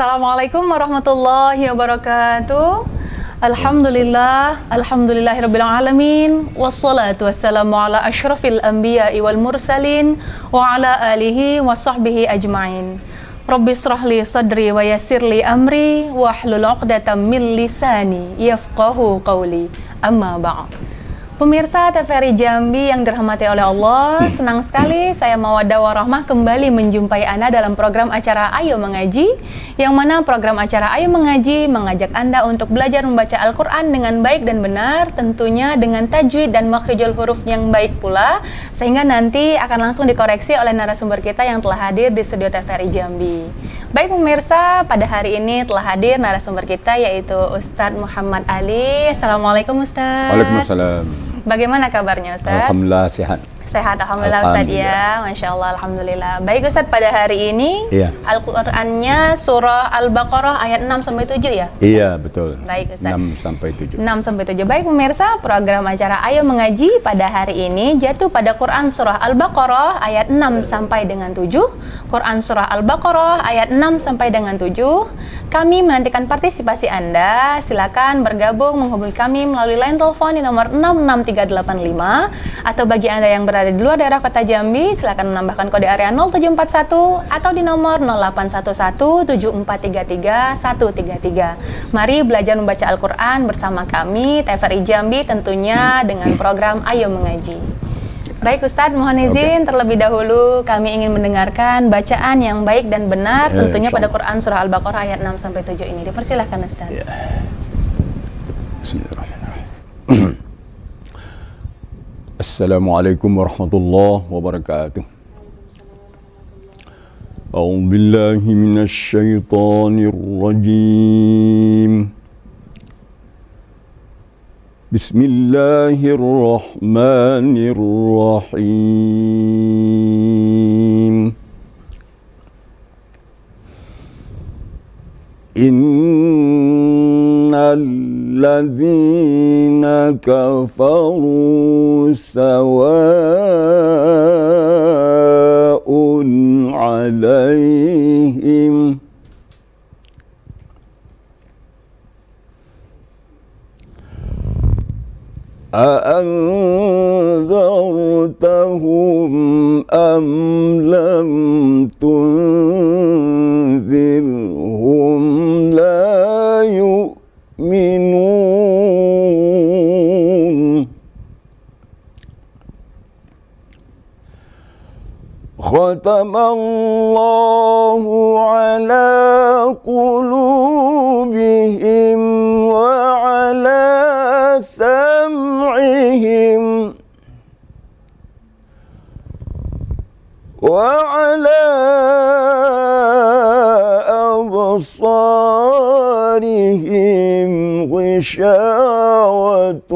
Assalamualaikum warahmatullahi wabarakatuh. Alhamdulillahirabbil alamin, wassalatu wassalamu ala asyrafil anbiya'i wal mursalin wa ala alihi wa sahbihi ajmain. Rabbi shrahli sadri wa yassirli amri wahlul 'uqdatam min lisani yafqahu qawli. Amma ba'd. Pemirsa TVRI Jambi yang dirahmati oleh Allah, senang sekali saya Mawaddah Warahmah kembali menjumpai Anda dalam program acara Ayo Mengaji, yang mana program acara Ayo Mengaji mengajak Anda untuk belajar membaca Al-Quran dengan baik dan benar, tentunya dengan tajwid dan makhrijul huruf yang baik pula, sehingga nanti akan langsung dikoreksi oleh narasumber kita yang telah hadir di studio TVRI Jambi. Baik pemirsa, pada hari ini telah hadir narasumber kita yaitu Ustadz Muhammad Ali. Assalamualaikum Ustadz. Waalaikumsalam. Bagaimana kabarnya Ustadz? Alhamdulillah sehat. Sehat, Alhamdulillah Ustadz ya. Masya Allah, Alhamdulillah. Baik Ustadz, pada hari ini Al-Qurannya surah Al-Baqarah ayat 6-7 ya? Ustadz? Iya, betul. Baik Ustadz. 6-7. 6-7. Baik pemirsa, program acara Ayo Mengaji pada hari ini jatuh pada Quran surah Al-Baqarah ayat 6-7. Quran surah Al-Baqarah ayat 6-7. Kami menantikan partisipasi Anda. Silakan bergabung menghubungi kami melalui line telepon di nomor 66385, atau bagi Anda yang berada di luar daerah kota Jambi, silakan menambahkan kode area 0741 atau di nomor 0811743133. Mari belajar membaca Al-Quran bersama kami TVRI Jambi, tentunya dengan program Ayo Mengaji. Baik Ustadz, mohon izin terlebih dahulu kami ingin mendengarkan bacaan yang baik dan benar, tentunya pada Quran surah Al-Baqarah ayat 6-7 ini. Dipersilahkan Ustadz. Bismillahirrahmanirrahim. Assalamualaikum warahmatullahi wabarakatuh. A'udzu billahi minasy syaithanir rajim. Bismillahirrahmanirrahim. Innal ladzina kafaru sawa'un 'alaihim أأنذرتهم أم لم تنذرهم لا يؤمنون ختم الله على قلوبهم وعلى سمعهم وعلى أبصارهم غشاوة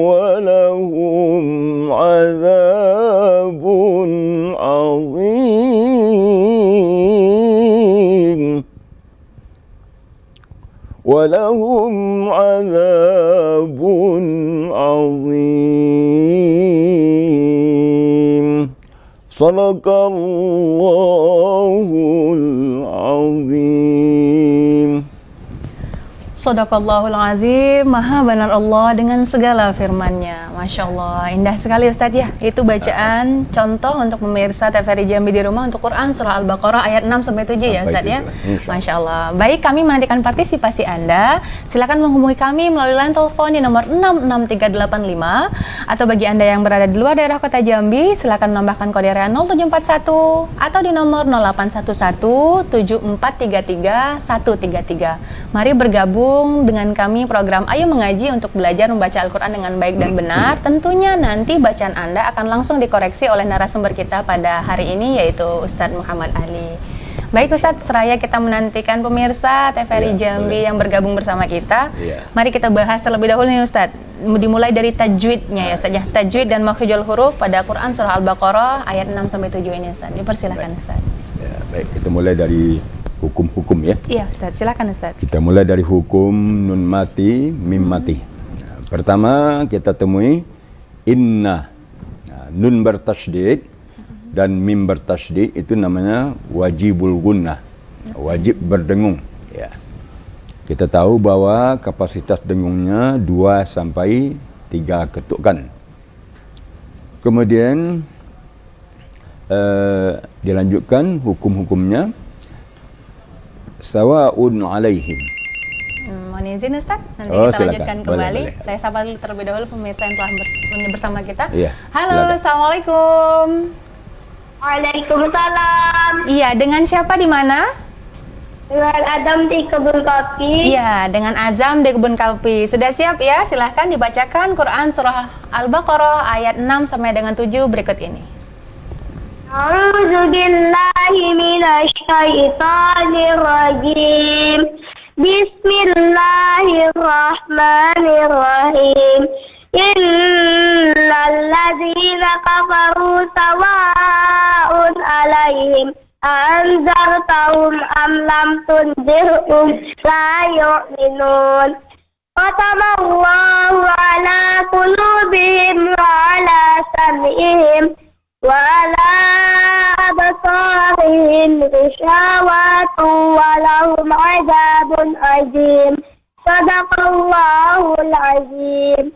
ولهم عذاب عظيم ولهم عذاب عظيم صدق الله العظيم. Shadaqallahul azim, maha benar Allah dengan segala firman-Nya. Masya Allah, indah sekali Ustadz ya. Itu bacaan contoh untuk pemirsa TVRI Jambi di rumah untuk Quran surah Al-Baqarah ayat 6-7 ya Ustadz ya. Masya Allah. Baik, kami menantikan partisipasi Anda. Silakan menghubungi kami melalui line telepon di nomor 66385, atau bagi Anda yang berada di luar daerah kota Jambi, silakan menambahkan kode area 0741 atau di nomor 0811743333. Mari bergabung dengan kami program Ayo Mengaji untuk belajar membaca Al-Quran dengan baik dan benar. Tentunya nanti bacaan Anda akan langsung dikoreksi oleh narasumber kita pada hari ini, yaitu Ustadz Muhammad Ali. Baik Ustadz, seraya kita menantikan pemirsa TVRI Jambi yang bergabung bersama kita, mari kita bahas terlebih dahulu nih Ustadz. Dimulai dari tajwidnya ya Ustadz, tajwid dan makhrijul huruf pada Quran surah Al-Baqarah ayat 6-7 ini Ustadz. Dipersilakan Ustadz. Ya, baik, kita mulai dari hukum-hukum ya. Iya Ustadz, silakan Ustadz. Kita mulai dari hukum nun mati, mim mati. Pertama kita temui inna. Nun bertasydid dan mim bertasydid itu namanya wajibul gunnah. wajib berdengung. Ya. Kita tahu bahwa kapasitas dengungnya 2 sampai 3 ketukan. Kemudian dilanjutkan hukum-hukumnya, sawaun alaihim. Mohon izin Ustaz, nanti Oh, kita silakan. lanjutkan Boleh, kembali. boleh. Saya sapa dulu terlebih dahulu pemirsa yang telah bersama kita. Iya, Halo, silakan. Assalamualaikum. Waalaikumsalam. Iya, dengan siapa di mana? Dengan Adam di kebun kopi. Iya, dengan Azam di Kebun Kalpi. Sudah siap ya? Silahkan dibacakan Quran Surah Al-Baqarah ayat 6 sampai dengan 7 berikut ini. A'udzu billahi minasy syaithanir rajim. Bismillahirrahmanirrahim. Innal ladzina kafaru sawa'un 'alaihim anzartahum am lam tunzirhum la yu'minun. Khatamallahu ala qulubihim wa ala sam'ihim wa ala absarihim ghishawatu wa lahum 'adzabun 'adzim. Sadaqallahul 'azim.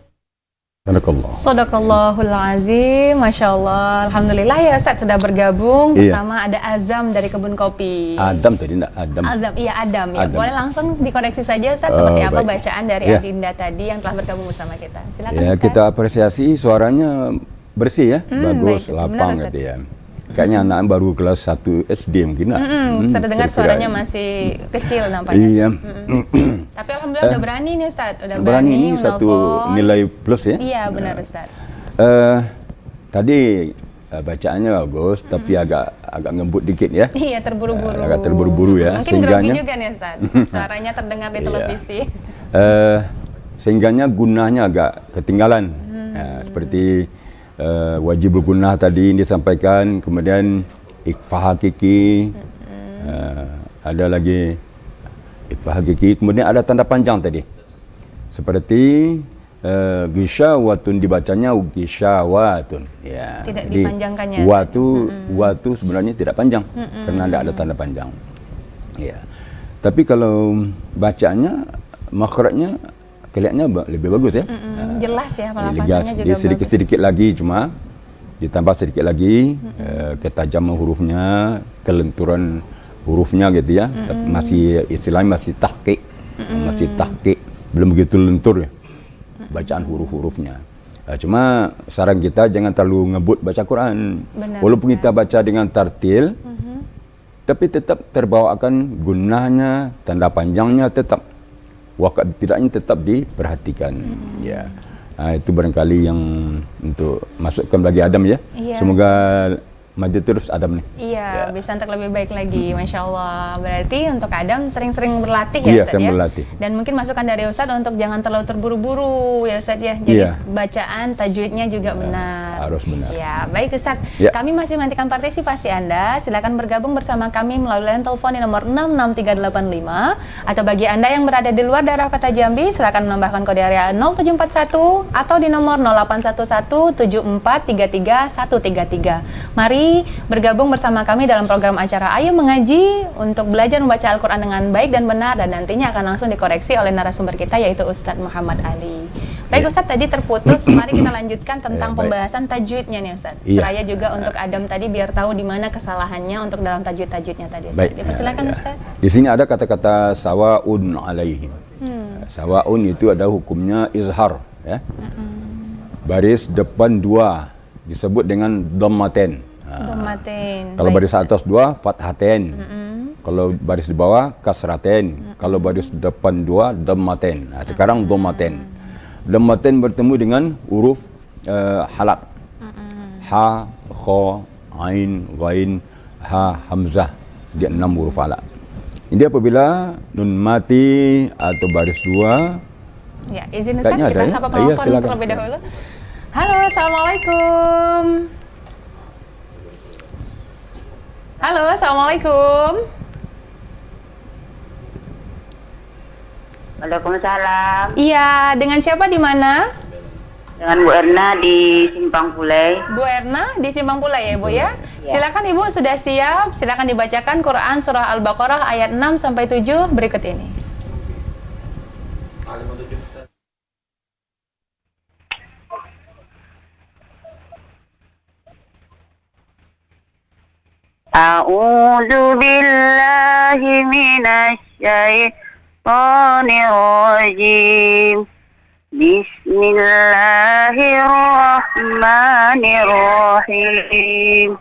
Barakallah. Shadaqallahul azim, Masya Allah. Alhamdulillah ya Ustaz sudah bergabung. Iya. Pertama ada Azam dari Kebun Kopi. Adam tadi enggak Adam. Azam, iya Adam ya. Adam. Boleh langsung dikoreksi saja Ustaz seperti apa baik. bacaan dari Ya. Adinda tadi yang telah bergabung bersama kita. Silakan Ya, Ustaz. kita apresiasi suaranya bersih ya, bagus, baik, lapang benar, Ustaz. gitu ya. Kayaknya anak baru kelas 1 SD mungkin lah. Saya dengar kira-kira. suaranya masih kecil nampaknya. Iya. Tapi alhamdulillah udah berani nih Ustaz, udah Berani ini satu menelpon. nilai plus ya. Iya benar Ustaz. Tadi bacaannya bagus, tapi agak ngebut dikit ya. Iya terburu-buru. Agak terburu-buru ya. Mungkin grogi Sehingganya- juga nih Ustaz. Suaranya terdengar di Iya. televisi. Sehingganya gunahnya agak ketinggalan. Seperti wajib bergunah tadi yang disampaikan, kemudian ikhfa hakiki, ada lagi ikhfa hakiki, kemudian ada tanda panjang tadi. Seperti gisyawatun dibacanya gisyawatun. Ya. Tidak jadi dipanjangkannya. watu sebenarnya tidak panjang karena tidak ada tanda panjang. Ya. Tapi kalau bacanya makhrajnya kelihatannya lebih bagus ya. Jelas ya, Jelas. pelafasannya juga Dia bagus. sedikit-sedikit lagi, cuma ditambah sedikit lagi ketajaman hurufnya, kelenturan hurufnya gitu ya. Tapi masih istilahnya masih tahqiq. Masih tahqiq, belum begitu lentur ya bacaan huruf-hurufnya. Cuma saran kita jangan terlalu ngebut baca Quran. Benar, Walaupun Ustaz. kita baca dengan tartil, tapi tetap terbawakan gunahnya, tanda panjangnya tetap, wakat tidaknya tetap diperhatikan. Ya, itu barangkali yang untuk masukkan bagi Adam ya. Iya. Semoga maju terus Adam nih. Iya, bisa untuk lebih baik lagi, Masya Allah. Berarti untuk Adam sering-sering berlatih Iya, ya Ustaz sering ya? berlatih. Dan mungkin masukan dari Ustaz untuk jangan terlalu terburu-buru ya Ustaz ya. Jadi Iya. bacaan, tajwidnya juga benar. harus benar. Ya, baik Ustaz. Ya. Kami masih menantikan partisipasi Anda. Silakan bergabung bersama kami melalui line telepon di nomor 66385. Atau bagi Anda yang berada di luar daerah kota Jambi, silakan menambahkan kode area 0741 atau di nomor 08117433 Mari bergabung bersama kami dalam program acara Ayo Mengaji untuk belajar membaca Al-Quran dengan baik dan benar, dan nantinya akan langsung dikoreksi oleh narasumber kita yaitu Ustadz Muhammad Ali. Baik Ustadz, tadi terputus, mari kita lanjutkan tentang baik. pembahasan tajwidnya nih Ustadz. Iya. Seraya juga untuk Adam tadi biar tahu di mana kesalahannya untuk dalam tajwid-tajwidnya tadi Ustadz. Dipersilakan ya. Ustadz. Di sini ada kata-kata sawaun alaihim. Sawaun itu ada hukumnya izhar ya. Baris depan 2 disebut dengan dhammaten. Domaten. Kalau Baik, baris atas 2 fathaten. Kalau baris di bawah kasraten. Kalau baris depan 2 dhammaten. Sekarang dhammaten. Dhammaten bertemu dengan huruf halak. Ha, kha, ain, ghain, ha, hamzah. Dia 6 huruf halak. Ini apabila nun mati atau baris 2. Ya, izin Ustaz, Kayaknya kita ada ya? sapa Iya, penelpon silakan. terlebih dahulu. Halo, Assalamualaikum. Halo, Assalamualaikum. Waalaikumsalam. Iya, dengan siapa di mana? Dengan Bu Erna di Simpang Pulai. Bu Erna di Simpang Pulai ya, Bu ya? Silakan Ibu, sudah siap? Silakan dibacakan Quran surah Al-Baqarah ayat 6 sampai 7 berikut ini. A'udzu billahi minasy syaitonir rajim. Bismillahirrahmanirrahim.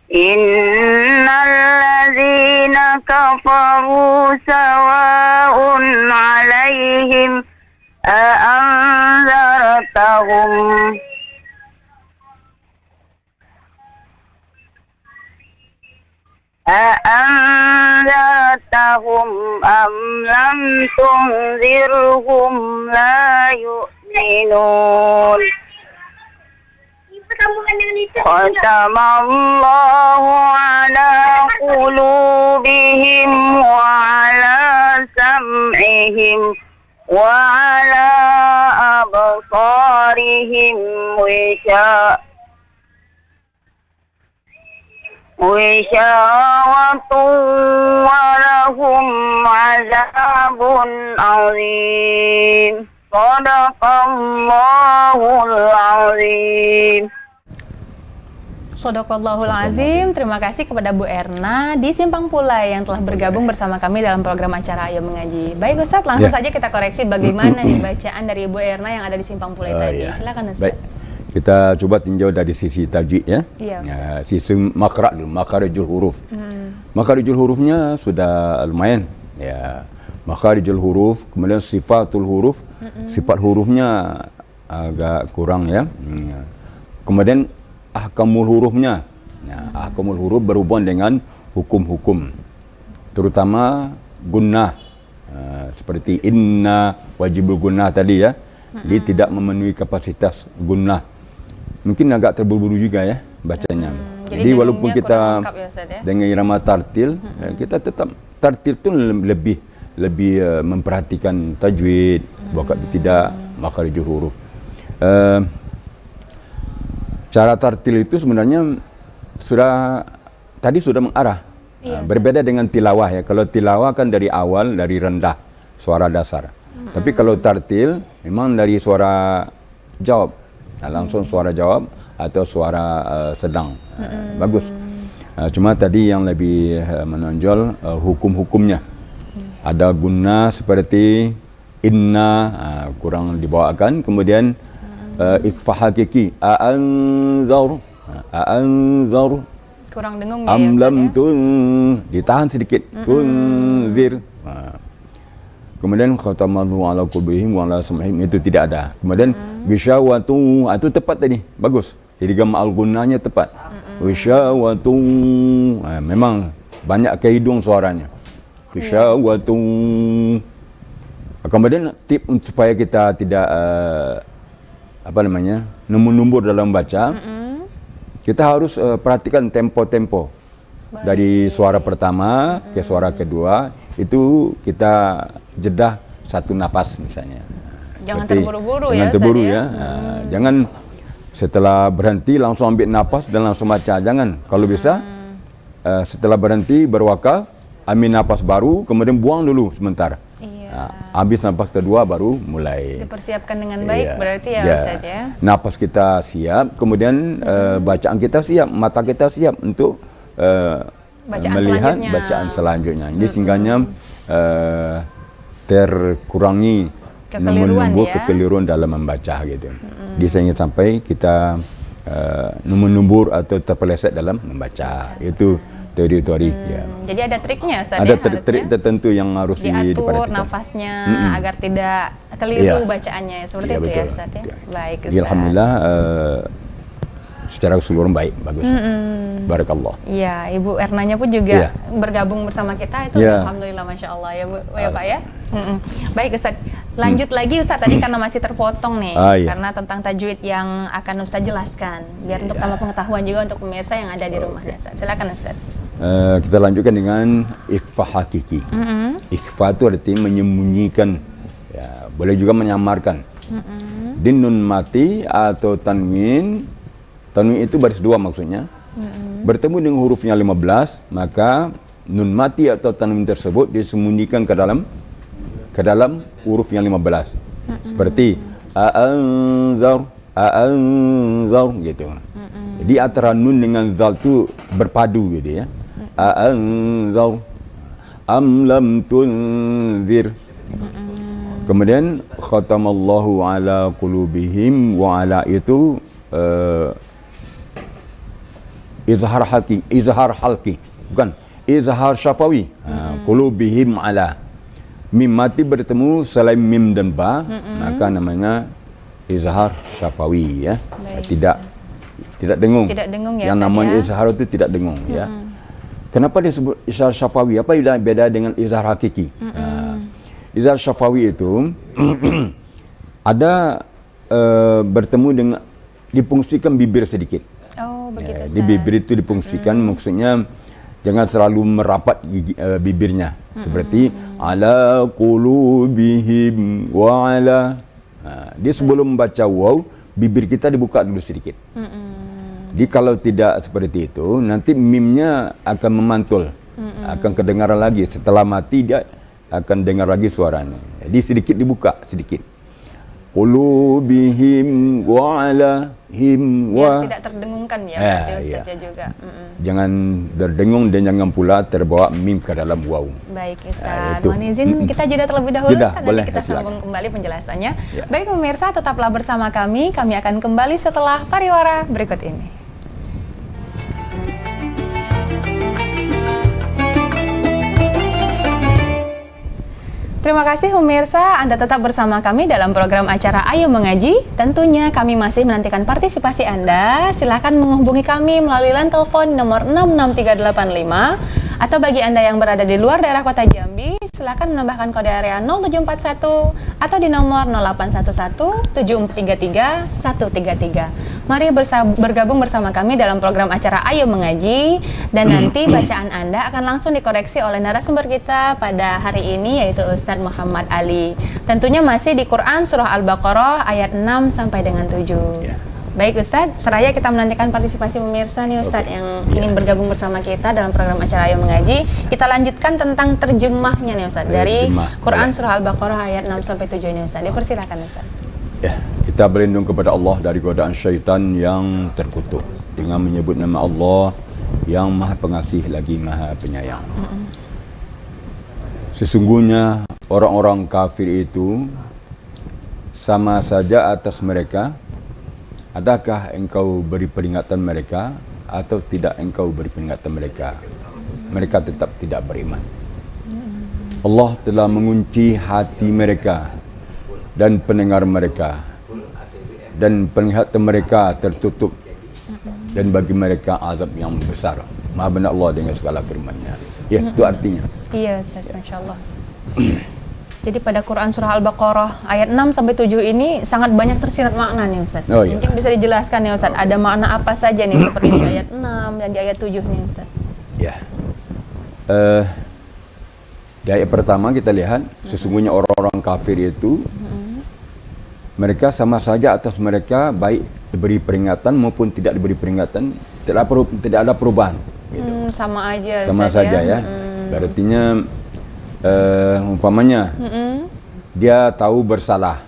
Innal ladzina kafaru sawa'un 'alaihim a'anzartahum am lam tunzirhum la yu'minun. Khatamallahu ala qulubihim wa ala sam'ihim wa ala absarihim wishawatun wa lahum azabun azim. Sadaqallahul azim. Shadaqallahul azim. Terima kasih kepada Bu Erna di Simpang Pulai yang telah bergabung bersama kami dalam program acara Ayo Mengaji. Baik Ustadz, langsung saja kita koreksi bagaimana nih bacaan dari Bu Erna yang ada di Simpang Pulai tadi. Silakan Ustadz. Baik. Kita coba tinjau dari sisi tajwid ya. Iya, sisi makra dulu, makharijul huruf. Makharijul hurufnya sudah lumayan ya. Makharijul huruf, kemudian sifatul huruf. Sifat hurufnya agak kurang ya. Kemudian ahkamul hurufnya. Ahkamul huruf berhubungan dengan hukum-hukum. Terutama gunnah. Seperti inna wajibul gunnah tadi ya. Dia tidak memenuhi kapasitas gunnah. Mungkin agak terburu-buru juga ya bacanya. Jadi walaupun kita dengan irama tartil, kita tetap tartil itu lebih memperhatikan tajwid, bukan tidak makharijul huruf. Cara tartil itu sebenarnya tadi sudah mengarah. Berbeda dengan tilawah ya. Kalau tilawah kan dari awal, dari rendah, suara dasar. Tapi kalau tartil memang dari suara jawab, langsung suara jawab atau suara sedang. Bagus. Cuma tadi yang lebih menonjol hukum-hukumnya. Ada guna seperti inna, kurang dibawakan. Kemudian ikhfa hakiki, a'anzar, kurang dengung ya. Amlam tun, ditahan sedikit. Tunzir. Kemudian khatamallahu ala qulubihim wa ala sam'ihim, itu tidak ada. Kemudian bisyawatu, itu tepat tadi. Bagus. Idgham al-gunnahnya tepat. Bisyawatu, memang banyak ke hidung suaranya. Bisyawatu. Kemudian tip supaya kita tidak numbur dalam baca. Kita harus perhatikan tempo-tempo. Dari suara pertama ke suara kedua, itu kita jedah satu napas misalnya. Jangan terburu-buru ya. Jangan terburu ya. Jangan setelah berhenti langsung ambil napas dan langsung baca. Jangan. Kalau bisa setelah berhenti berwakaf, ambil napas baru, kemudian buang dulu sebentar. Habis napas kedua baru mulai. Dipersiapkan dengan baik berarti ya Ustaz ya. Napas kita siap, kemudian bacaan kita siap, mata kita siap untuk melihat bacaan selanjutnya. Ini sehingganya terkurangi kekeliruan dalam membaca gitu. Dia ingin sampai kita numbur atau terpeleset dalam membaca. Itu teori-teori ya. Jadi ada triknya Ustaz. Ada trik tertentu yang harus diatur nafasnya agar tidak keliru bacaannya. Seperti itu ya Ustaz ya. Baik Ustaz. Alhamdulillah secara keseluruhan baik, bagus. Barakallah. Iya, Ibu Ernanya pun juga bergabung bersama kita, itu alhamdulillah, masya Allah ya Bu, ya Pak ya. Baik Ustaz, lanjut lagi Ustaz, tadi karena masih terpotong nih, karena tentang tajwid yang akan Ustaz jelaskan, biar untuk tambah pengetahuan juga untuk pemirsa yang ada di rumah Ustaz. Silakan Ustaz. Kita lanjutkan dengan ikhfa hakiki. Ikhfa itu artinya menyembunyikan Boleh juga menyamarkan. Di nun mati atau tanwin itu baris 2 maksudnya. Bertemu dengan hurufnya 15, maka nun mati atau tanwin tersebut disembunyikan ke dalam huruf yang 15. Seperti a'anzar gitu. Jadi antara nun dengan zal tu berpadu gitu ya. A'anzar am lam tunzir. Kemudian khatamallahu ala qulubihim wa ala itu izhar halqi bukan izhar syafawi. Qulubihim ala mim mati bertemu selain mim dan ba, maka namanya izhar syafawi ya. Tidak dengung. Tidak dengung ya. Yang namanya izhar itu tidak dengung ya. Kenapa disebut izhar syafawi? Apa beda dengan izhar hakiki? Izhar syafawi itu ada bertemu dengan dipungsikan bibir sedikit. Oh, begitu. Di bibir itu dipungsikan, maksudnya jangan selalu merapat bibirnya. Seperti ala qulubihim wa ala. Dia sebelum membaca waw, bibir kita dibuka dulu sedikit. Jadi kalau tidak seperti itu, nanti mimnya akan memantul, akan kedengaran lagi. Setelah mati dia akan dengar lagi suaranya. Jadi sedikit dibuka, sedikit. Qulubihim wa ala him wa. Biar tidak terdengungkan ya, berarti Ustaznya juga. Jangan terdengung dan jangan pula terbawa mim ke dalam waw. Baik Ustaz, mohon izin kita jeda terlebih dahulu Ustaz, nanti kita sambung kembali penjelasannya. Baik pemirsa, tetaplah bersama kami akan kembali setelah pariwara berikut ini. Terima kasih pemirsa, Anda tetap bersama kami dalam program acara Ayo Mengaji. Tentunya kami masih menantikan partisipasi Anda. Silakan menghubungi kami melalui line telepon nomor 66385 atau bagi Anda yang berada di luar daerah kota Jambi, silakan menambahkan kode area 0741 atau di nomor 0811 7433 133. Mari bergabung bersama kami dalam program acara Ayo Mengaji, dan nanti bacaan Anda akan langsung dikoreksi oleh narasumber kita pada hari ini, yaitu Ustadz Muhammad Ali. Tentunya masih di Quran Surah Al-Baqarah ayat 6 sampai dengan 7. Baik Ustadz, seraya kita menantikan partisipasi pemirsa nih Ustadz yang ingin bergabung bersama kita dalam program acara Ayo Mengaji. Kita lanjutkan tentang terjemahnya nih Ustadz, dari Quran Surah Al-Baqarah ayat 6 sampai 7 ini Ustadz. Dipersilakan Ustadz. Ya, kita berlindung kepada Allah dari godaan syaitan yang terkutuk dengan menyebut nama Allah yang Maha Pengasih lagi Maha Penyayang. Sesungguhnya orang-orang kafir itu sama saja atas mereka. Adakah engkau beri peringatan mereka atau tidak engkau beri peringatan mereka? Mereka tetap tidak beriman. Allah telah mengunci hati mereka dan pendengar mereka, dan penglihatan mereka tertutup, dan bagi mereka azab yang besar. Maha benar Allah dengan segala firman-Nya. Ya, itu artinya. Iya, Ustaz, Masya Allah. Jadi pada Quran Surah Al-Baqarah ayat 6 sampai 7 ini sangat banyak tersirat makna nih Ustaz. Mungkin bisa dijelaskan ya Ustaz, ada makna apa saja nih seperti di ayat 6 dan di ayat 7 nih Ustaz. Ya. Di ayat pertama kita lihat sesungguhnya orang-orang kafir itu mereka sama saja atas mereka, baik diberi peringatan maupun tidak diberi peringatan, tidak ada perubahan gitu. Sama aja sama Ustaz, saja ya. Artinya umpamanya dia tahu bersalah,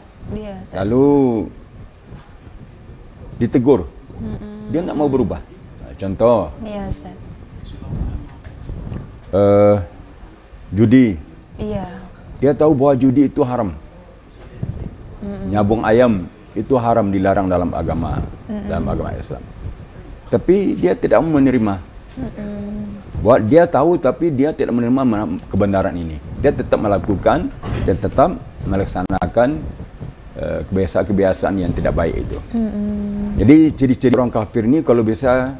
lalu ditegur, dia tidak mau berubah. Contoh, judi, dia tahu bahwa judi itu haram, nyabung ayam itu haram, dilarang dalam agama Islam, tapi dia tidak mau menerima. Dia tahu tapi dia tidak menerima kebenaran ini. Dia tetap melakukan dan tetap melaksanakan kebiasaan-kebiasaan yang tidak baik itu. Jadi ciri-ciri orang kafir ini kalau bisa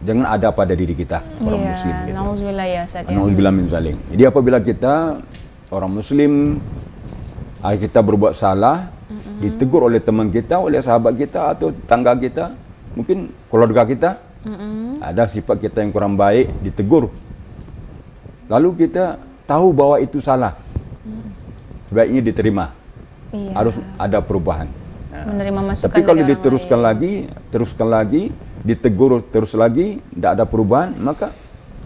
jangan ada pada diri kita, orang muslim gitu. Nauzubillah ya Ustaz. Nauzubillah min zalik. Jadi apabila kita orang muslim, kita berbuat salah, ditegur oleh teman kita, oleh sahabat kita atau tetangga kita, mungkin keluarga kita, ada sifat kita yang kurang baik, ditegur, lalu kita tahu bahwa itu salah, sebaiknya diterima. Iya. harus ada perubahan. Menerima masukan Tapi kalau dari orang diteruskan lain. lagi, ditegur terus lagi, tidak ada perubahan, maka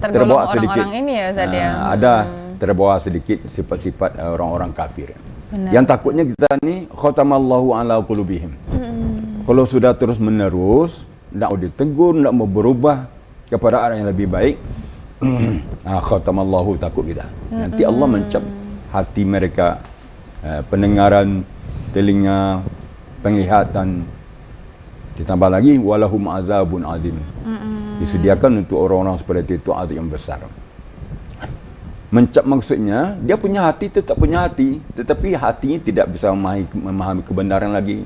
Tergolong terbawa sedikit. orang-orang ini ya Ustaz ya. Ada terbawa sedikit sifat-sifat orang-orang kafir. Benar. Yang takutnya kita ni khatamallahu ala qulubihim. Kalau sudah terus menerus, tidak mau ditegur, tidak mau berubah kepada arah yang lebih baik, khatamallahu, takut kita. Nanti Allah mencap hati mereka, pendengaran, telinga, penglihatan. Ditambah lagi walahum azabun azim. Disediakan untuk orang-orang seperti itu azab yang besar. Mencap maksudnya dia punya hati, tetap punya hati, tetapi hatinya tidak bisa memahami kebenaran lagi.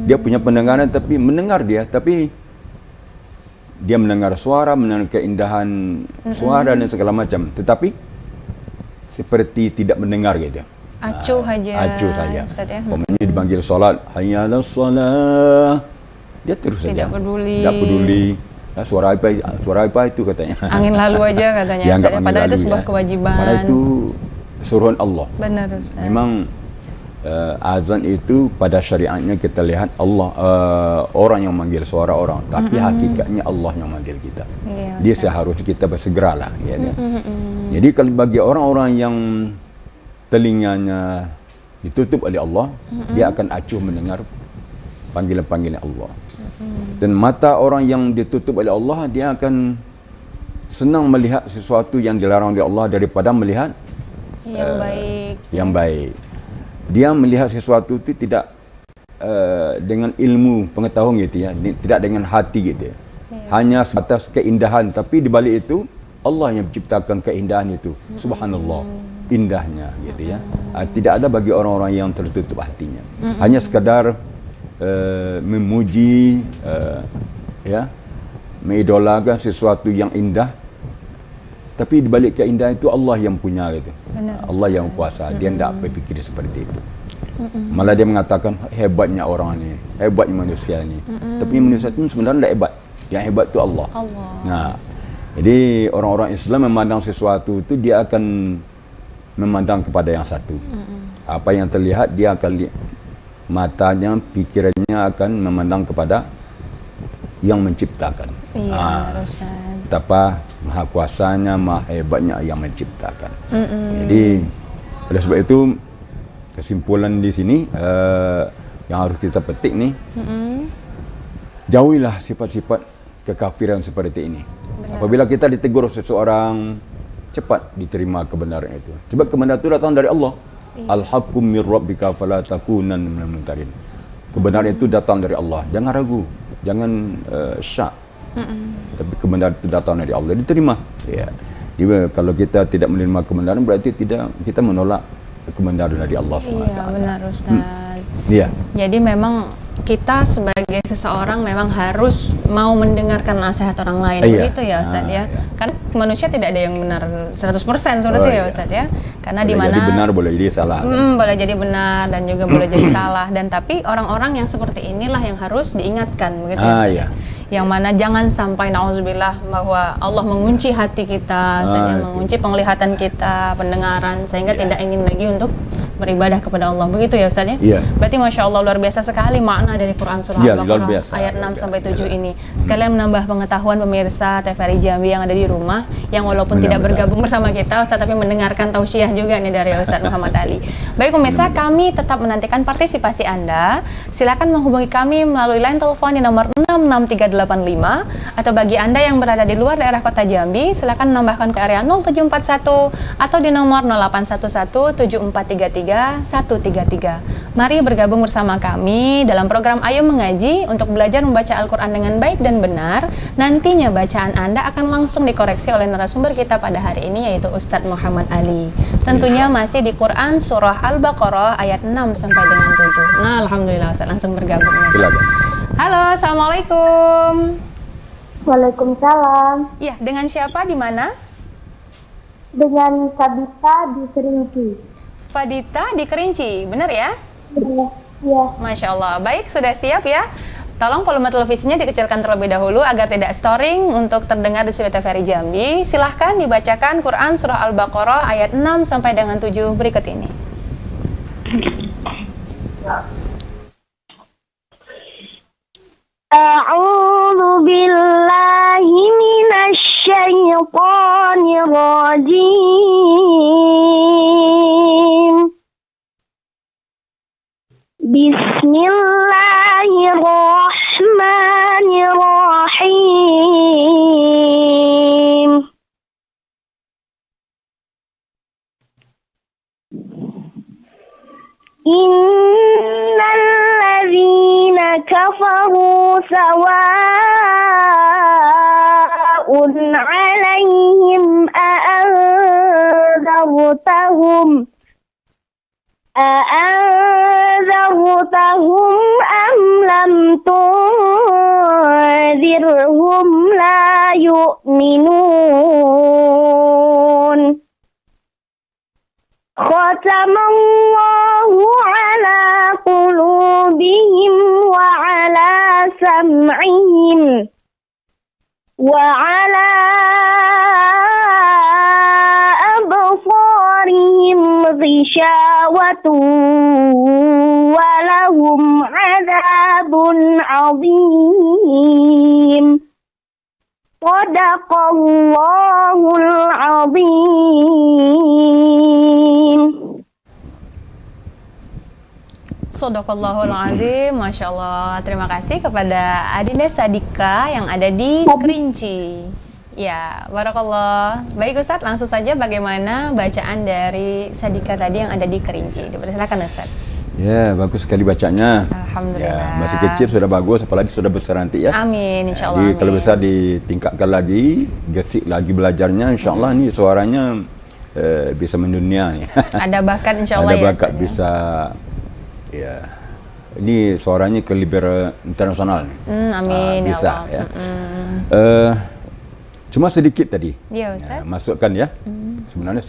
Dia punya pendengaran, tapi mendengar dia, tapi dia mendengar suara, mendengar keindahan suara dan segala macam, tetapi seperti tidak mendengar gitu. Acuh aja. Acuh saja. Ustaz ya. Umpamanya dipanggil solat, hayya 'alas shalah, dia terus saja. Tidak peduli. Tidak peduli. Ya, suara apa itu katanya. Angin lalu aja katanya. Dianggap Ustaz ya. angin Padahal itu lalu, sebuah ya. kewajiban. Padahal itu suruhan Allah. Benar Ustaz. Memang azan itu pada syariatnya kita lihat Allah, orang yang manggil suara orang, tapi hakikatnya Allah yang manggil kita. Iya, Dia seharusnya kita bersegeralah. Ya, Jadi kalau bagi orang-orang yang telinganya ditutup oleh Allah, dia akan acuh mendengar panggilan-panggilan Allah. Dan mata orang yang ditutup oleh Allah, dia akan senang melihat sesuatu yang dilarang oleh Allah daripada melihat yang baik. yang baik. Dia melihat sesuatu itu tidak dengan ilmu pengetahuan gitu ya, tidak dengan hati gitu ya. Hanya sebatas keindahan, tapi di balik itu Allah yang menciptakan keindahan itu. Subhanallah, indahnya gitu ya. Tidak ada bagi orang-orang yang tertutup hatinya. Hanya sekadar memuji, ya, mengidolakan sesuatu yang indah, tapi di balik keindahan itu Allah yang punya gitu. Benar, Allah yang kuasa. Dia tidak berpikir seperti itu. Malah dia mengatakan hebatnya orang ini, hebatnya manusia ini. Tapi manusia itu sebenarnya tidak hebat. Yang hebat itu Allah. Nah, jadi orang-orang Islam memandang sesuatu itu dia akan memandang kepada yang satu. Apa yang terlihat dia akan lihat, matanya, pikirannya akan memandang kepada yang menciptakan. Iya, Ustaz. Betapa maha kuasanya, maha hebatnya yang menciptakan. Jadi oleh sebab itu kesimpulan di sini yang harus kita petik nih, jauhilah sifat-sifat kekafiran seperti ini. Apabila kita ditegur seseorang, cepat diterima kebenaran itu. Sebab kebenaran itu datang dari Allah. Al-haqqu mir rabbika fala takunan minal mumtarin. Kebenaran itu datang dari Allah. Jangan ragu, jangan syak. Tapi kebenaran itu datang dari Allah, diterima. Ya. Jadi kalau kita tidak menerima kebenaran, berarti kita menolak kebenaran dari Allah SWT. Iya, benar Ustaz. Iya. Jadi memang kita sebagai seseorang memang harus mau mendengarkan nasihat orang lain. Begitu ya Ustaz ya. Karena manusia tidak ada yang benar 100% seperti ya Ustaz ya. Karena di mana jadi benar, boleh jadi salah. Boleh jadi benar dan juga boleh jadi salah. Dan tapi orang-orang yang seperti inilah yang harus diingatkan, begitu ya Ustaz ya. Yang mana jangan sampai nauzubillah bahwa Allah mengunci hati kita, saja mengunci penglihatan kita, pendengaran, sehingga tidak ingin lagi untuk beribadah kepada Allah. Begitu ya Ustaz ya? Iya. Berarti Masya Allah luar biasa sekali makna dari Quran Surah Al-Baqarah ayat 6-7 ini. Sekalian menambah pengetahuan pemirsa TVRI Jambi yang ada di rumah, yang walaupun tidak bergabung bersama kita Ustaz, tapi mendengarkan tausiah juga nih dari Ustaz Muhammad Ali. Baik pemirsa, kami tetap menantikan partisipasi Anda. Silakan menghubungi kami melalui line telepon di nomor 66385, atau bagi Anda yang berada di luar daerah kota Jambi, silakan menambahkan ke area 0741 atau di nomor 08117433 Mari bergabung bersama kami dalam program Ayo Mengaji untuk belajar membaca Al-Quran dengan baik dan benar. Nantinya bacaan Anda akan langsung dikoreksi oleh narasumber kita pada hari ini, yaitu Ustadz Muhammad Ali. Tentunya masih di Quran Surah Al-Baqarah ayat 6 sampai dengan 7. Nah, alhamdulillah Ustadz langsung bergabung. Silakan. Halo, assalamualaikum. Waalaikumsalam. Ya, dengan siapa di mana? Dengan Sabita di Kerinci. Fadita di Kerinci, benar ya? Iya. Masya Allah. Baik, sudah siap ya? Tolong volume televisinya dikecilkan terlebih dahulu agar tidak storing untuk terdengar di studio TVRI Jambi. Silahkan dibacakan Quran Surah Al-Baqarah ayat 6 sampai dengan 7 berikut ini. A'udzu billahi minasy syaithanir rajim. Bismillahirrahmanirrahim. Innal ladzina kafaru sawa'un 'alaihim أأنذرتهم أم لم تنذرهم لا يؤمنون ختم الله على قلوبهم وعلى سمعهم وعلى أبصارهم غشاوة ولهم عذاب عظيم صدق الله العظيم. Shadaqallahul azim, Masya Allah. Terima kasih kepada Adinda Sadika yang ada di Kerinci. Ya, barakallah. Baik Ustadz, langsung saja bagaimana bacaan dari Sadika tadi yang ada di Kerinci. Dipersilakan Ustadz. Ya, bagus sekali bacanya. Alhamdulillah. Ya, masih kecil sudah bagus, apalagi sudah besar nanti ya. Amin, insya Allah. Jadi kalau besar ditingkatkan lagi, gesik lagi belajarnya, insya Allah nih suaranya bisa mendunia nih. Ada bakat insya Allah Ada ya. bakat Ustadz, bisa, ya. Ini suaranya kaliber internasional nih. Amin ya bisa Allah. ya. Cuma sedikit tadi. Iya Ustadz. Masukkan ya. Sebenarnya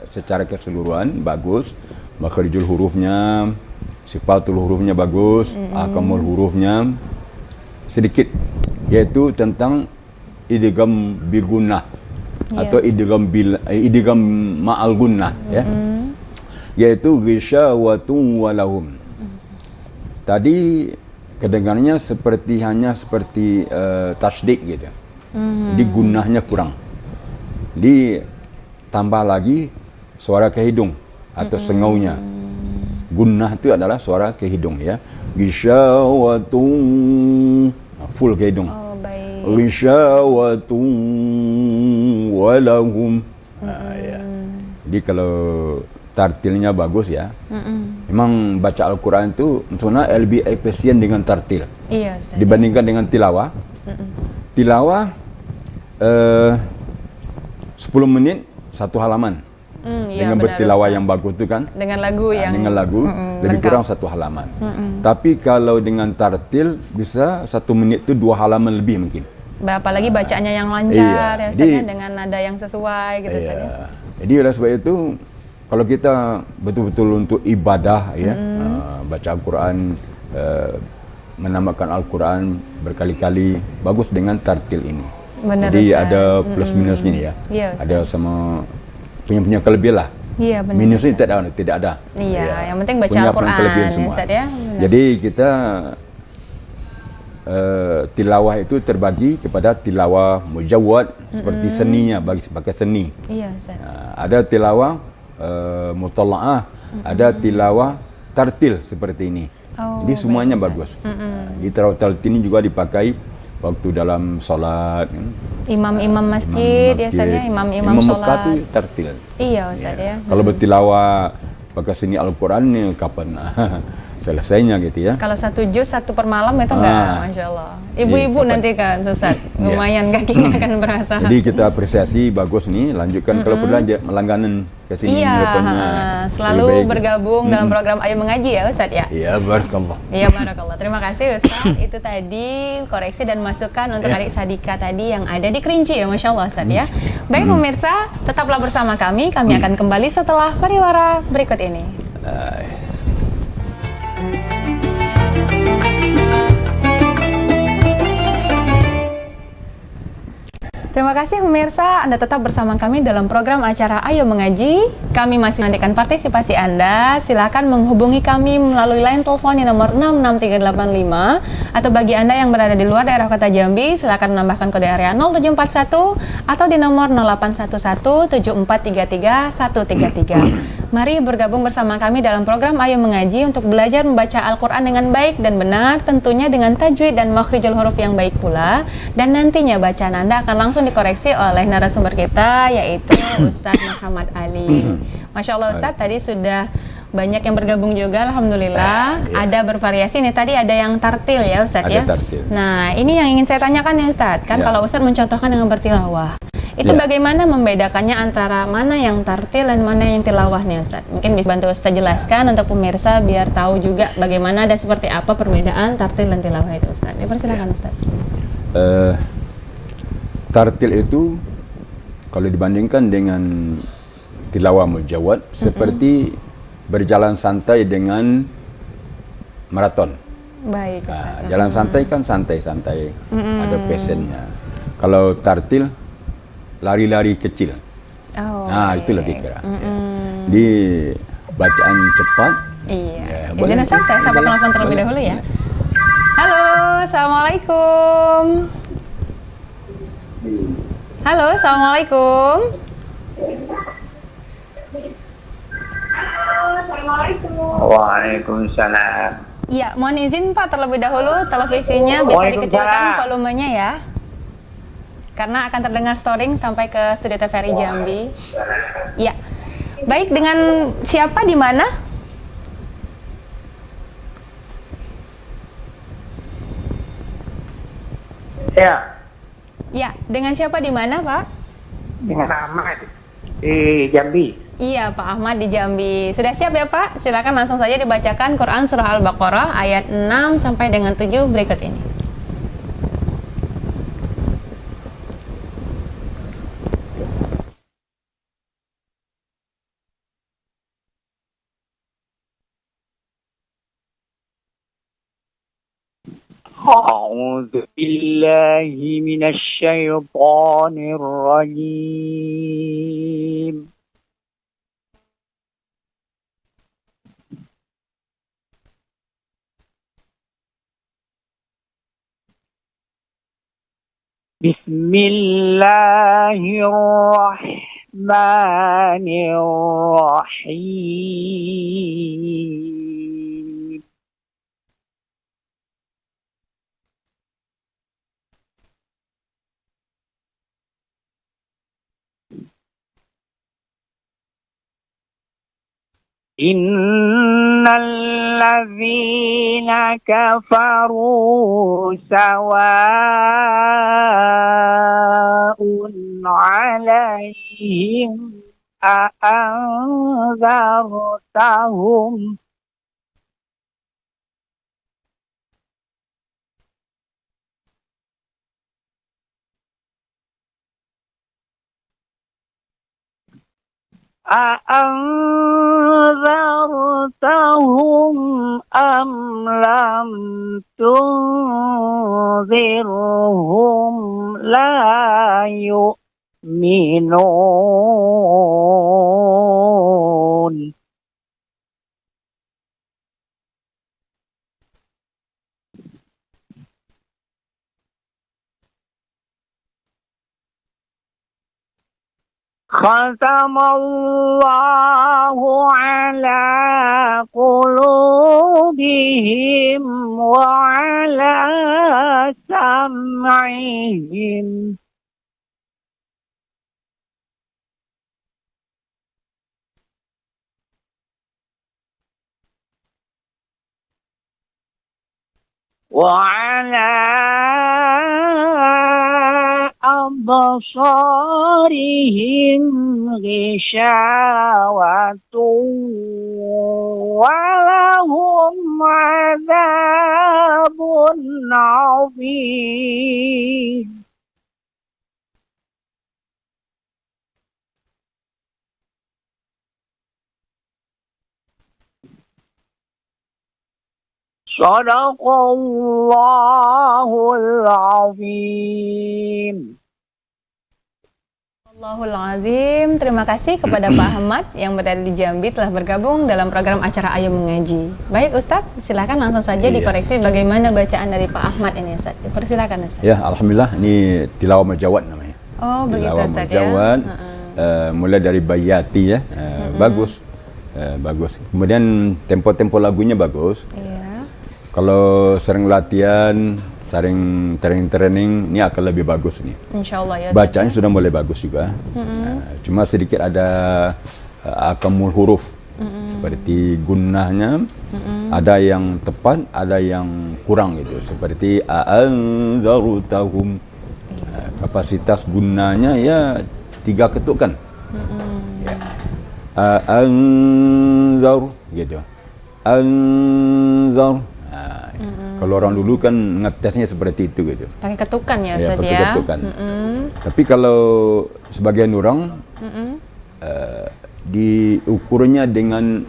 secara keseluruhan bagus. Makharijul hurufnya, sifatul hurufnya bagus, ahkamul hurufnya sedikit, yaitu tentang idgham bigunnah atau idgham ma'al gunnah ya. Yaitu ghisyawatun walahum. Tadi kedengarannya hanya seperti tasdik gitu. Jadi gunnahnya kurang. Ditambah lagi suara ke hidung atau sengaunya. Gunnah itu adalah suara ke hidung ya. Ghisyawatun, full ke hidung. Oh baik. Ghisyawatun walahum. Ya. Jadi kalau tartilnya bagus ya. Memang baca Al-Quran itu sebenarnya lebih efisien dengan tartil. Iya Ustadz. Dibandingkan dengan tilawah. Tilawah 10 menit satu halaman. Iya, Dengan benar, bertilawah Ustaz. yang bagus itu kan. Dengan lagu yang Dengan lagu lebih lengkap. kurang satu halaman. Tapi kalau dengan tartil bisa 1 menit itu 2 halaman lebih mungkin. Apalagi bacaannya yang lancar Iya. ya Ustadz, Jadi- dengan nada yang sesuai gitu Ustadz, ya. Iya. Jadi oleh sebab itu kalau kita betul-betul untuk ibadah ya, baca Al-Quran, menamakan Al-Quran berkali-kali, bagus dengan tartil ini. Benar, Jadi Ustaz. ada plus minusnya ya. Iya, Ustaz. Ada sama punya kelebihan lah. Iya benar. Minusnya Ustadz. tidak ada. Iya, Ya. yang penting baca Punya Al-Quran kelebihan ya semua. Ustadz ya. Benar. Jadi kita tilawah itu terbagi kepada tilawah mujawwad seperti seninya, bagi pakai seni. Iya Ustadz. Ada tilawah mutalla'ah, ada tilawah tartil seperti ini. Oh, Jadi semuanya baik, bagus. Di tilawah tartil ini juga dipakai waktu dalam sholat. Imam-imam masjid ya Ustadz ya, imam-imam Mekah itu sholat. tartil. Iya Ustadz ya. Kalau bertilawah pakai seni Al-Quran ini kapan selesainya gitu ya. Kalau 1 juz 1 per malam itu enggak, Masya Allah. Ibu-ibu Iya, nanti kan, Ustadz, lumayan kakinya akan berasa. Jadi kita apresiasi, bagus nih, lanjutkan kalau perlu langganan ke sini. Iya, harapannya selalu lebih baik. bergabung dalam program Ayo Mengaji ya Ustadz ya. Iya, barakallah. Iya, barakallah. Terima kasih Ustadz. Itu tadi koreksi dan masukan untuk adik Sadika tadi yang ada di Kerinci ya, Masya Allah Ustadz ya. Baik pemirsa, tetaplah bersama kami. Kami akan kembali setelah pariwara berikut ini. Terima kasih pemirsa, Anda tetap bersama kami dalam program acara Ayo Mengaji. Kami masih nantikan partisipasi Anda. Silakan menghubungi kami melalui line telepon di nomor 66385, atau bagi Anda yang berada di luar daerah Kota Jambi, silakan menambahkan kode area 0741 atau di nomor 08117433 Mari bergabung bersama kami dalam program Ayo Mengaji untuk belajar membaca Al-Quran dengan baik dan benar, tentunya dengan tajwid dan makhrijul huruf yang baik pula. Dan nantinya bacaan Anda akan langsung dikoreksi oleh narasumber kita, yaitu Ustadz Muhammad Ali. Masya Allah Ustadz, tadi sudah banyak yang bergabung juga, Alhamdulillah. Ada bervariasi nih, tadi ada yang tartil ya Ustadz ya. Tartil. Nah, ini yang ingin saya tanyakan ya Ustadz. Kan kalau Ustadz mencontohkan dengan bertilawah, itu bagaimana membedakannya antara mana yang tartil dan mana yang tilawah nih Ustadz? Mungkin bisa bantu Ustadz jelaskan untuk pemirsa biar tahu juga bagaimana dan seperti apa perbedaan tartil dan tilawah itu Ustadz. Dipersilakan Ustadz. Tartil itu kalau dibandingkan dengan tilawah mujawad seperti berjalan santai dengan maraton. Baik Ustadz. Jalan santai kan santai-santai, ada pesennya. Kalau tartil lari-lari kecil. Itu lebih kira. Di bacaan cepat. Iya. Izin Ustaz, saya sapa penelpon terlebih dahulu ya. Halo, assalamualaikum. Halo, assalamualaikum. Waalaikumsalam. Iya, mohon izin Pak terlebih dahulu televisinya bisa dikecilkan volumenya ya. Karena akan terdengar storing sampai ke Studio TVRI Jambi. Ya, baik, dengan siapa di mana? Ya, Ya, dengan siapa di mana Pak? dengan Ahmad di Jambi. Iya, Pak Ahmad di Jambi. Sudah siap ya Pak? Silakan langsung saja dibacakan Quran Surah Al-Baqarah ayat 6 sampai dengan 7 berikut ini. أعوذ بالله من الشيطان الرجيم. بسم الله الرحمن الرحيم. إن الذين كفروا سواء عليهم أأنذرتهم أأنذرتهم أم لم تنذرهم لا يؤمنون. ختم الله على قلوبهم وعلى سمعهم وعلى أبصارهم غشاوة ولهم عذاب عظيم. صدق الله العظيم. Allahul Azim, terima kasih kepada Pak Ahmad yang berada di Jambi telah bergabung dalam program acara Ayo Mengaji. Baik Ustadz, silakan langsung saja dikoreksi bagaimana bacaan dari Pak Ahmad ini Ustadz. Persilakan Ustadz. Ya, alhamdulillah ini tilawah majawad namanya. Oh, begitu Tilawah Ustadz ya. majawad, mulai dari bayati ya, bagus. Bagus. Kemudian tempo-tempo lagunya bagus. Iya. Kalau sering latihan, sering training, ini akan lebih bagus nih. Insya Allah ya. Bacanya sudah mulai bagus juga. Cuma sedikit ada akamul huruf. Seperti gunnahnya, ada yang tepat, ada yang kurang gitu. Seperti a'anzarutahum. Kapasitas gunnahnya ya 3 ketukan. Ya. Anzar gitu. Anzar. Kalau orang dulu kan ngetesnya seperti itu gitu. Pakai ketukan ya Ustaz pakai ya. ketukan. Tapi kalau sebagian orang diukurnya dengan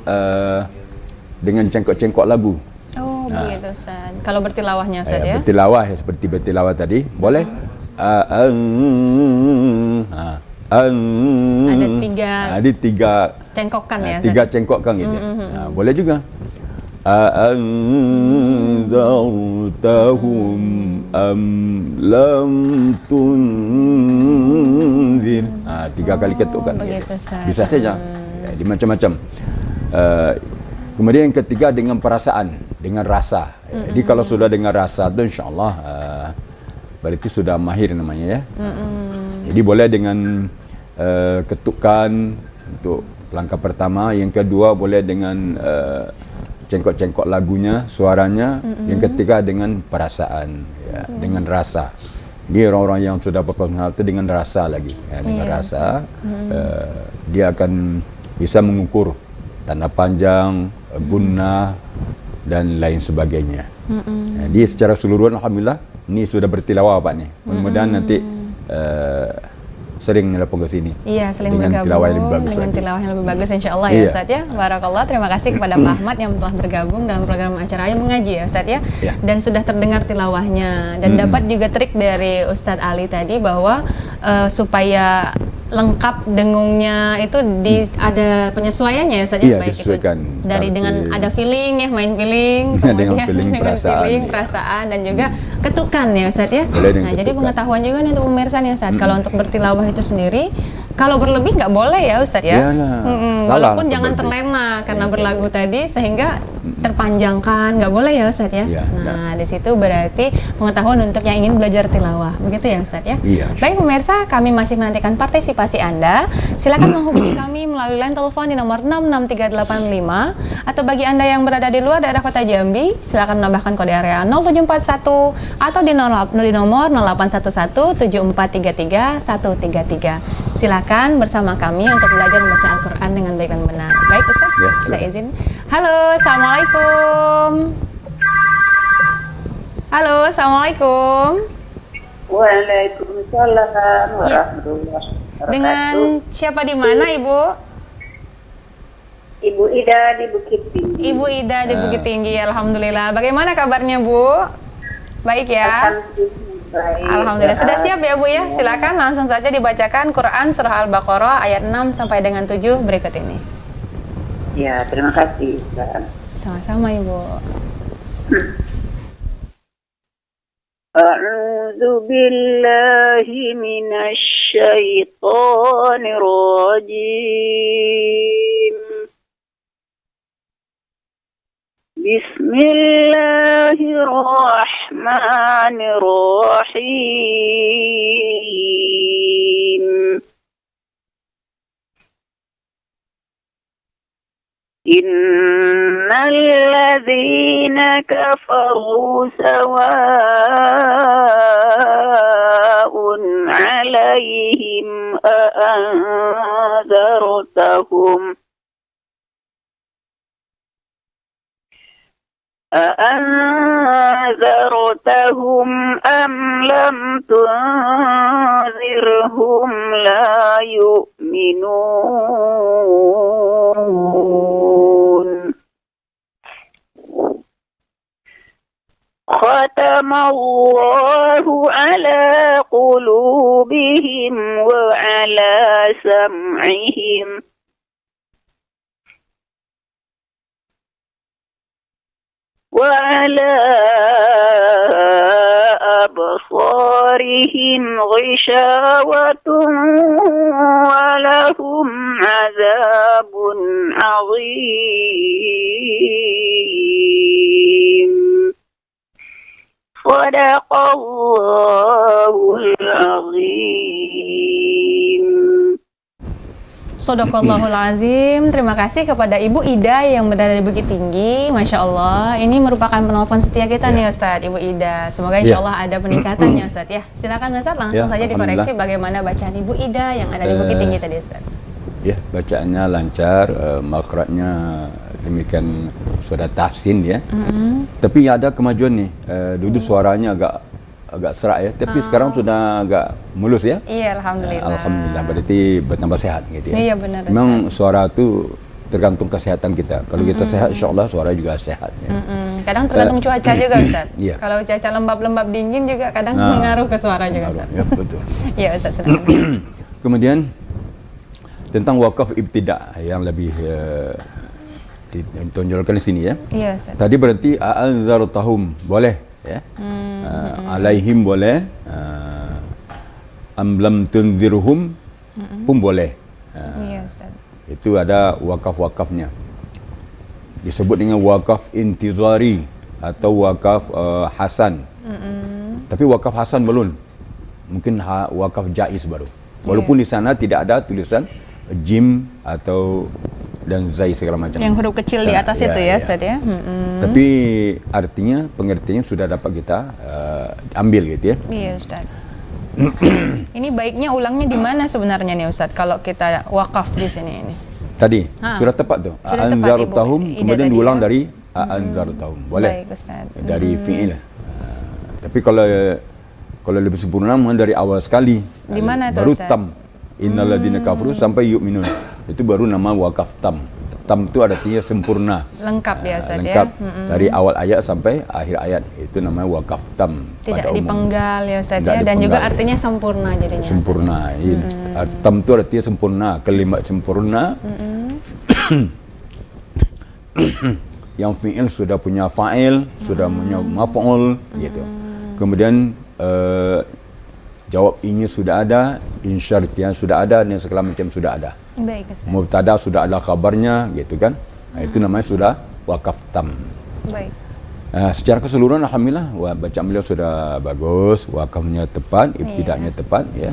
cengkok-cengkok lagu. Oh, begitu Ustaz. Kalau bertilawahnya Ustaz ya. Bertilawah ya, seperti bertilawah tadi, boleh. Ada 3 cengkokan ya. 3 cengkokkan gitu. Boleh juga. Anzartahum am lam tunzir. 3 kali ketukkan. Begitu, Ustaz. Bisa saja. Di macam-macam. Kemudian yang ketiga dengan perasaan, dengan rasa. Jadi kalau sudah dengan rasa itu insya-Allah berarti sudah mahir namanya ya. Jadi boleh dengan ketukan untuk langkah pertama, yang kedua boleh dengan cengkok-cengkok lagunya, suaranya, yang ketiga dengan perasaan, ya, dengan rasa. Dia orang-orang yang sudah berprofesional itu dengan rasa lagi, ya, dengan rasa dia akan bisa mengukur tanda panjang, gunnah dan lain sebagainya. Jadi secara keseluruhan alhamdulillah ini sudah bertilawah Pak nih. Mudah-mudahan nanti sering nelpon ke sini. Iya, sering dengan bergabung tilawah yang lebih bagus dengan lagi. tilawah yang lebih bagus insyaallah ya Iya. Ustaz ya. Barakallah, terima kasih kepada Pak Ahmad yang telah bergabung dalam program acara Ayo Mengaji ya Ustaz ya. Iya. Dan sudah terdengar tilawahnya dan dapat juga trik dari Ustadz Ali tadi bahwa supaya lengkap dengungnya itu ada penyesuaiannya ya Ustaz ya, Iya, baik disesuaikan. itu dari Tapi- dengan ada feeling ya, main feeling, Dengan feeling, perasaan, feeling, iya. perasaan dan juga ketukan ya Ustaz ya. Boleh dengan Nah, jadi ketukan. pengetahuan juga nih untuk pemirsa nih Ustaz. Kalau untuk bertilawah itu sendiri, kalau berlebih nggak boleh ya Ustaz ya. Iyalah. Salah Walaupun kalau jangan berlebih. terlena karena berlagu tadi sehingga terpanjangkan, nggak boleh ya Ustaz ya. Iya, Nah, di situ berarti pengetahuan untuk yang ingin belajar tilawah. Begitu ya Ustaz ya. Iya. Baik pemirsa, kami masih menantikan partisipasi Anda. Silakan menghubungi kami melalui line telepon di nomor 66385 atau bagi Anda yang berada di luar daerah Kota Jambi, silakan menambahkan kode area 0741 atau di nomor 08117433 Silakan bersama kami untuk belajar membaca Al-Qur'an dengan baik dan benar. Baik Ustaz, Ya, sudah silakan. izin. Halo, Assalamualaikum. Halo, Assalamualaikum. Waalaikumsalam warahmatullahi wabarakatuh. Dengan siapa di mana Ibu? Ibu Ida di Bukit Tinggi. Ibu Ida di Bukit Tinggi, alhamdulillah. Bagaimana kabarnya Bu? Baik ya. Baik. Alhamdulillah. Sudah siap ya Bu ya? Silakan langsung saja dibacakan Quran Surah Al-Baqarah ayat 6 sampai dengan 7 berikut ini. Ya, terima kasih. Ustaz. Sama-sama Ibu. A'udzu billahi minasy syaithanir rajim. Bismillahirrahmanirrahim. Innal ladzina kafaru sawa'un 'alaihim a'anzartahum am lam tunzirhum la yu'minun. Khatamallahu ala qulubihim wa ala أبصارهم وعلى أبصارهم غشاوة ولهم عذاب عظيم صدق الله العظيم. Shadaqallahul Azim. Terima kasih kepada Ibu Ida yang berada di Bukit Tinggi. Masya Allah, ini merupakan penelpon setia kita nih Ustadz, Ibu Ida. Semoga insya Allah ada peningkatan ya Ustadz ya. Silakan Ustadz, langsung saja dikoreksi bagaimana bacaan Ibu Ida yang ada di Bukit Tinggi tadi Ustadz. Ya, bacaannya lancar, makhrajnya demikian sudah tahsin ya. Tapi ada kemajuan nih, dulu suaranya agak serak ya, tapi sekarang sudah agak mulus ya. Iya, alhamdulillah. Alhamdulillah, berarti bertambah sehat gitu ya. Iya benar. Memang suara itu tergantung kesehatan kita. Kalau kita sehat, insya Allah suara juga sehat. Ya. Kadang tergantung cuaca juga Ustaz. Iya. Kalau cuaca lembab-lembab dingin juga kadang mengaruh ke suara juga Ustaz. Ya, betul. Iya Ustaz, silakan. Kemudian tentang wakaf ibtida yang lebih ditonjolkan di sini ya. Iya Ustaz. Tadi berarti a'anzartahum boleh ya. Alaihim boleh, am lam tunzirhum pun boleh. Iya Ustaz. Itu ada wakaf-wakafnya. Disebut dengan wakaf intizari atau wakaf hasan. Tapi wakaf hasan belum. Mungkin wakaf jaiz baru. Walaupun di sana tidak ada tulisan jim atau dan zai segala macam. Yang huruf kecil di atas itu ya Ustaz ya. Tapi artinya, pengertiannya sudah dapat kita ambil gitu ya. Iya Ustaz. Ini baiknya ulangnya di mana sebenarnya nih Ustaz kalau kita wakaf di sini ini? Tadi sudah tepat tuh. A'anzartahum kemudian diulang ya? dari a'anzartahum. Boleh. Baik Ustaz. Dari fi'il. Tapi kalau lebih sempurna dari awal sekali. Di mana tuh baru Ustaz? tam. Innalladzina kafaru sampai yu'minun. Itu baru nama wakaf tam. Tam itu artinya sempurna. Lengkap ya Ustaz lengkap ya. dari awal ayat sampai akhir ayat. Itu namanya wakaf tam. Tidak pada umum. dipenggal ya Ustaz Tidak ya, dan juga dipenggal, artinya sempurna jadinya. Sempurna. Tam itu artinya sempurna, kalimat sempurna. Yang fi'il sudah punya fa'il, sudah punya maf'ul gitu. Kemudian jawab ini sudah ada, insyartian sudah ada, dan segala macam sudah ada. Baik Ustaz. Mubtada sudah ada kabarnya gitu kan. Itu namanya sudah wakaf tam. Baik. Secara keseluruhan alhamdulillah bacaan beliau sudah bagus, wakafnya tepat, ibtida'nya tepat ya.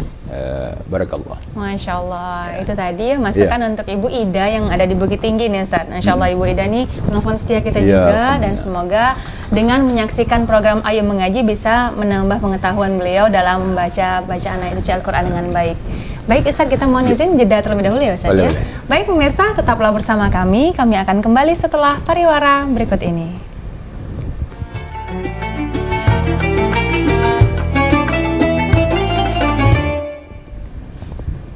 Barakallah. Masya Allah, itu tadi ya masukan untuk Ibu Ida yang ada di Bukit Tinggi nih Ustaz. Masya Allah Ibu Ida nih penelpon setia kita juga, dan semoga dengan menyaksikan program Ayo Mengaji bisa menambah pengetahuan beliau dalam membaca bacaan ayat suci Al-Quran dengan baik. Baik Ustaz, kita mohon izin jeda terlebih dahulu ya Ustaz ya. Baik pemirsa, tetaplah bersama kami akan kembali setelah pariwara berikut ini.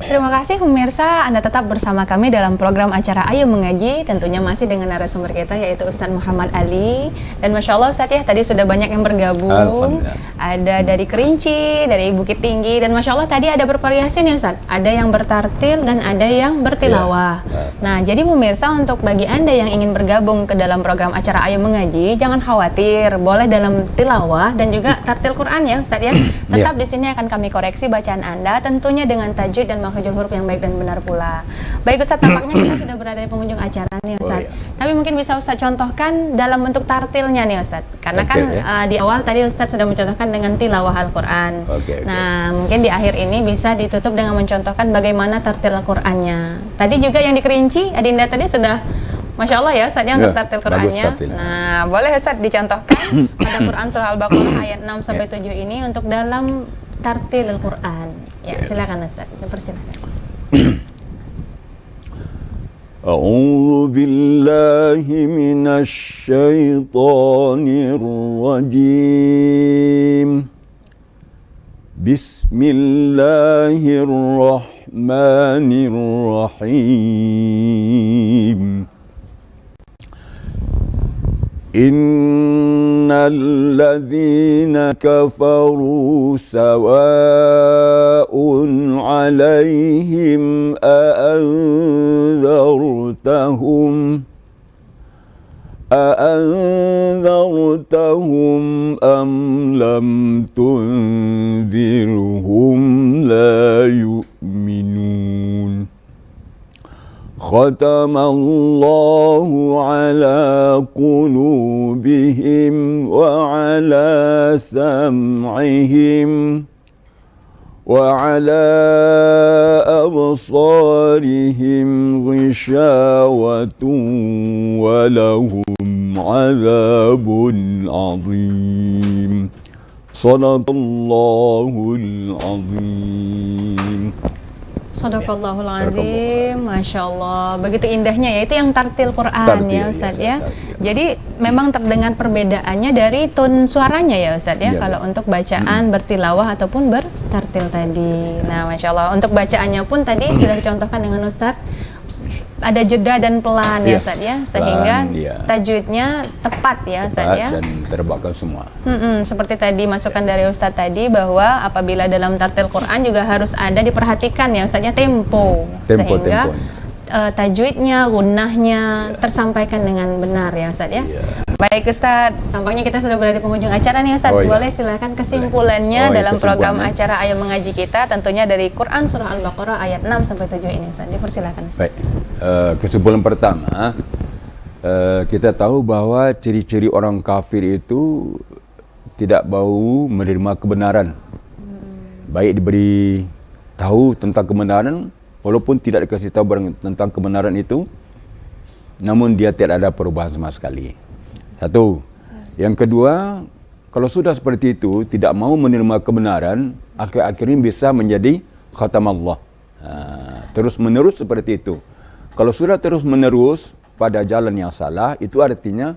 Terima kasih pemirsa, Anda tetap bersama kami dalam program acara Ayo Mengaji. Tentunya masih dengan narasumber kita yaitu Ustadz Muhammad Ali. Dan Masya Allah Ustadz ya, tadi sudah banyak yang bergabung. Ada dari Kerinci, dari Bukit Tinggi. Dan Masya Allah tadi ada bervariasi nih Ustadz. Ada yang bertartil dan ada yang bertilawah. Nah jadi pemirsa, untuk bagi Anda yang ingin bergabung ke dalam program acara Ayo Mengaji, jangan khawatir, boleh dalam tilawah dan juga tartil Quran ya Ustadz ya. Tetap di sini akan kami koreksi bacaan Anda, tentunya dengan tajwid dan makhrajul huruf yang baik dan benar pula. Baik Ustadz, tampaknya kita sudah berada di penghujung acara nih Ustadz. Tapi mungkin bisa Ustadz contohkan dalam bentuk tartilnya nih Ustadz. Karena kan di awal tadi Ustadz sudah mencontohkan dengan tilawah Al-Quran. Nah mungkin di akhir ini bisa ditutup dengan mencontohkan bagaimana tartil Al-Qurannya. Tadi juga yang di Kerinci, Adinda tadi sudah Masya Allah ya Ustadz untuk tartil Qurannya. Nah boleh Ustadz dicontohkan pada Quran Surah Al-Baqarah ayat 6-7 ini untuk dalam tartil Al-Quran. Ya silakan Ustadz, dipersilakan. A'udzu billahi minasy syaithanir rajim. Bismillahirrahmanirrahim. Innal ladzina kafaru sawa'un 'alaihim أأنذرتهم أم لم تنذرهم لا يؤمنون ختم الله على قلوبهم وعلى سمعهم وعلى أبصارهم غشاوة ولهم عذاب عظيم صدق الله العظيم. Sadaqallahul azim, Masya Allah. Begitu indahnya ya, itu yang tartil Quran Tartil, ya Ustadz ya, ya. tartil. Jadi memang terdengar perbedaannya dari tone suaranya ya Ustadz ya, Ya, kalau ya. untuk bacaan bertilawah ataupun bertartil tadi. Nah Masya Allah, untuk bacaannya pun tadi sudah dicontohkan dengan Ustadz, ada jeda dan pelan ya Iya, Ustadz ya, sehingga pelan, iya. tajwidnya tepat ya Ustadz ya. Dan terbakan semua. Seperti tadi masukan dari Ustadz tadi, bahwa apabila dalam tartil Quran juga harus ada diperhatikan ya Ustadznya tempo, sehingga tajwidnya, gunnahnya tersampaikan dengan benar ya Ustadz ya. Baik Ustadz, tampaknya kita sudah berada di penghujung acara nih Ustadz. Oh, iya. Boleh silakan kesimpulannya dalam program kesimpulannya. acara Ayo Mengaji kita, tentunya dari Quran Surah Al-Baqarah ayat 6-7 ini Ustadz. Dipersilakan Ustadz. Baik, kesimpulan pertama, kita tahu bahwa ciri-ciri orang kafir itu tidak mau menerima kebenaran. Baik diberi tahu tentang kebenaran, walaupun tidak dikasih tahu tentang kebenaran itu, namun dia tidak ada perubahan sama sekali. Satu. Yang kedua, kalau sudah seperti itu, tidak mau menerima kebenaran, akhir-akhirnya bisa menjadi khatam Allah. Terus menerus seperti itu. Kalau sudah terus menerus pada jalan yang salah, itu artinya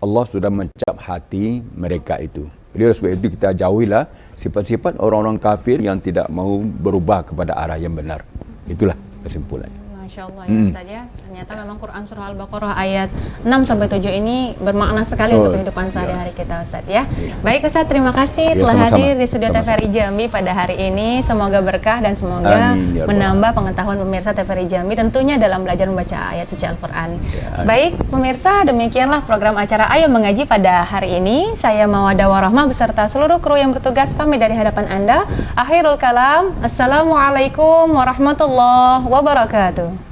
Allah sudah mencap hati mereka itu. Jadi oleh sebab itu kita jauhilah sifat-sifat orang-orang kafir yang tidak mau berubah kepada arah yang benar. Itulah kesimpulannya. Masya Allah ya Ustaz ya. Ternyata memang Quran Surah Al-Baqarah ayat 6-7 ini bermakna sekali untuk kehidupan sehari-hari kita Ustaz ya. Baik Ustaz, terima kasih telah sama-sama. hadir di studio TVRI Jambi pada hari ini. Semoga berkah dan semoga Amin, ya Rabbal menambah pengetahuan pemirsa TVRI Jambi tentunya dalam belajar membaca ayat suci Al-Quran. Baik pemirsa, demikianlah program acara Ayo Mengaji pada hari ini. Saya Mawadah Warahmah beserta seluruh kru yang bertugas pamit dari hadapan Anda. Akhirul kalam, Assalamualaikum warahmatullahi wabarakatuh.